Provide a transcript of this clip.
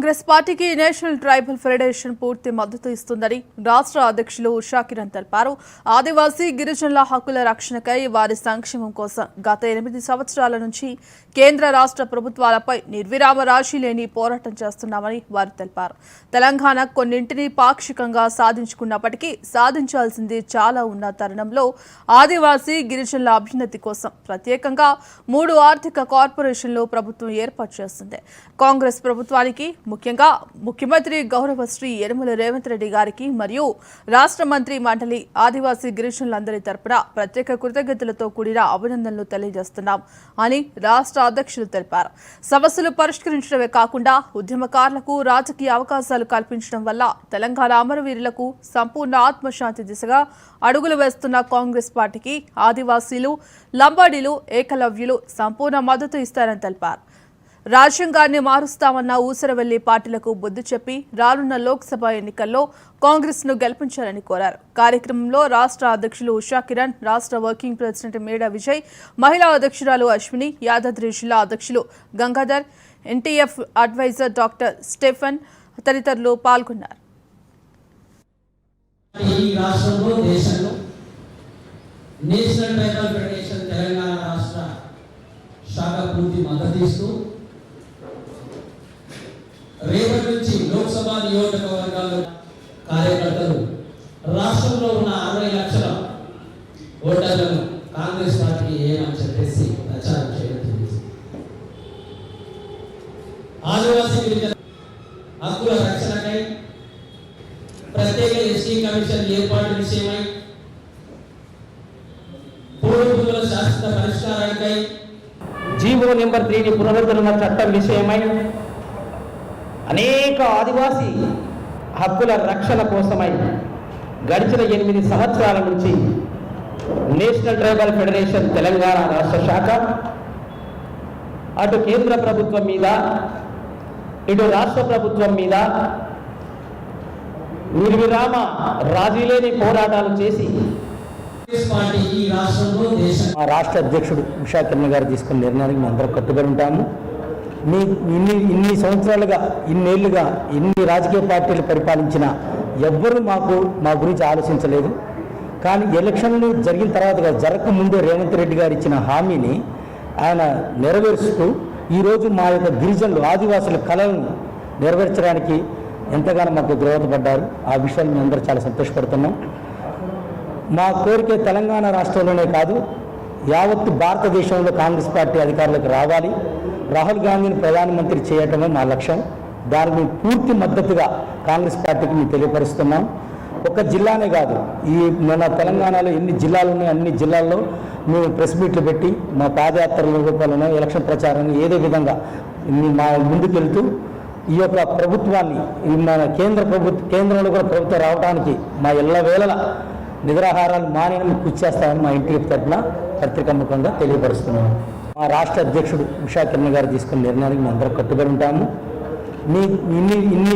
కాంగ్రెస్ పార్టీకి national tribal federation పూర్తి మద్దతు ఇస్తుందని రాష్ట్ర అధ్యక్షులు ఉషా కిరణ్ తెలిపారు. ఆదివాసీ గిరిజనుల హక్కుల రక్షణకై వారి సంక్షేమం కోసం గత 8 సంవత్సరాల నుంచి కేంద్ర రాష్ట్ర ప్రభుత్వాలపై నిర్విరామ రాజీ లేని పోరాటం చేస్తున్నామని వారు తెలిపారు. తెలంగాణ కొన్నింటిని పాక్షికంగా సాధించుకున్నప్పటికీ సాధించాల్సింది చాలా ఉన్న తరుణంలో ఆదివాసీ గిరిజనుల అభ్యున్నతి కోసం ప్రత్యేకంగా 3 ఆర్థిక కార్పొరేషన్లు ప్రభుత్వం ఏర్పాటు చేస్తుంది. కాంగ్రెస్ ప్రభుత్వానికి ముఖ్యంగా ముఖ్యమంత్రి గౌరవశ్రీ యనమల రేవంత్ రెడ్డి గారికి మరియు రాష్ట్ర మంత్రి మండలి ఆదివాసీ గిరిజనులందరి తరపున ప్రత్యేక కృతజ్ఞతలతో కూడిన అభినందనలు తెలియజేస్తున్నాం అని రాష్ట్ర అధ్యక్షులు తెలిపారు. సమస్యలు పరిష్కరించడమే కాకుండా ఉద్యమకారులకు రాజకీయ అవకాశాలు కల్పించడం వల్ల తెలంగాణ అమరవీరులకు సంపూర్ణ ఆత్మశాంతి దిశగా అడుగులు వేస్తున్న కాంగ్రెస్ పార్టీకి ఆదివాసీలు, లంబాడీలు, ఏకలవ్యులు సంపూర్ణ మద్దతు ఇస్తారని తెలిపారు. రాజ్యాంగాన్ని మారుస్తామన్న ఊసరవెల్లి పార్టీలకు బుద్ధి చెప్పి రానున్న లోక్సభ ఎన్నికల్లో కాంగ్రెస్ ను గెలిపించాలని కోరారు. కార్యక్రమంలో రాష్ట్ర అధ్యక్షులు ఉషా కిరణ్, రాష్ట్ర వర్కింగ్ ప్రెసిడెంట్ మేడా విజయ్, మహిళా అధ్యక్షురాలు అశ్విని, యాదాద్రి జిల్లా అధ్యక్షులు Gangadhar, NTF adviser doctor Stephen తదితరులు పాల్గొన్నారు. నేషనల్ ట్రైబల్ ఫెడరేషన్ తెలంగాణ రాష్ట్ర శాఖ పూర్తి మద్దతు ఇస్తూ రేపటి నుంచి లోక్సభ నియోజకవర్గాల్లో కార్యకర్తలు రాష్ట్రంలో ఉన్న 60 లక్షల ఓటర్లను కాంగ్రెస్ పార్టీకి ఏమని చెప్పేసి ప్రచారం చేయడం జరిగింది. ఆదివాసీ గిరిజన హక్కుల రక్షణకై ప్రత్యేక ఎస్టీ కమిషన్ ఏర్పాటు విషయమై పూర్వభూముల శాశ్వత పరిష్కారానికై జీవో నెంబర్ 3ని పునరుద్ధరణ చట్టం విషయమై అనేక ఆదివాసీ హక్కుల రక్షణ కోసమై గడిచిన 8 సంవత్సరాల నుంచి నేషనల్ ట్రైబల్ ఫెడరేషన్ తెలంగాణ రాష్ట్ర శాఖ అటు కేంద్ర ప్రభుత్వం మీద ఇటు రాష్ట్ర ప్రభుత్వం మీద నిర్విరామ రాజీలేని పోరాటాలు చేసి రాష్ట్ర అధ్యక్షుడు ఉషా కిరణ్ గారు తీసుకున్న నిర్ణయానికి మేము అందరూ కట్టుబడి ఉంటాము. ఇన్ని సంవత్సరాలుగా, ఇన్నేళ్లుగా ఇన్ని రాజకీయ పార్టీలు పరిపాలించిన ఎవ్వరూ మా గురించి ఆలోచించలేదు. కానీ ఎలక్షన్లు జరిగిన తర్వాత జరగకముందే రేవంత్ రెడ్డి గారు ఇచ్చిన హామీని ఆయన నెరవేరుస్తూ ఈరోజు మా యొక్క గిరిజనులు, ఆదివాసుల కళలను నెరవేర్చడానికి ఎంతగానో మాకు దోహదపడ్డారు. ఆ విషయాలు మేము అందరూ చాలా సంతోషపడుతున్నాం. మా కోరిక తెలంగాణ రాష్ట్రంలోనే కాదు, యావత్తు భారతదేశంలో కాంగ్రెస్ పార్టీ అధికారులకు రావాలి, రాహుల్ గాంధీని ప్రధానమంత్రి చేయటమే మా లక్ష్యం. దానికి పూర్తి మద్దతుగా కాంగ్రెస్ పార్టీకి మేము తెలియపరుస్తున్నాం. ఒక జిల్లానే కాదు, మన తెలంగాణలో ఎన్ని జిల్లాలు ఉన్నాయో అన్ని జిల్లాల్లో మేము ప్రెస్ మీట్లు పెట్టి మా పాదయాత్రల రూపంలోనో ఎలక్షన్ ప్రచారాన్ని ఏదో విధంగా మా ముందుకు వెళ్తూ ఈ యొక్క ప్రభుత్వాన్ని, మన కేంద్రంలో కూడా ప్రభుత్వం రావడానికి మా ఎల్లవేళలా నిద్రాహారాలు మానేని కృషి చేస్తామని మా ఇంటికి తరఫున పత్రికాముఖంగా తెలియపరుస్తున్నాము. మా రాష్ట్ర అధ్యక్షుడు ఉషా కిరణ్ గారు తీసుకున్న నిర్ణయానికి మేము అందరూ కట్టుబడి ఉంటాము. ఇన్ని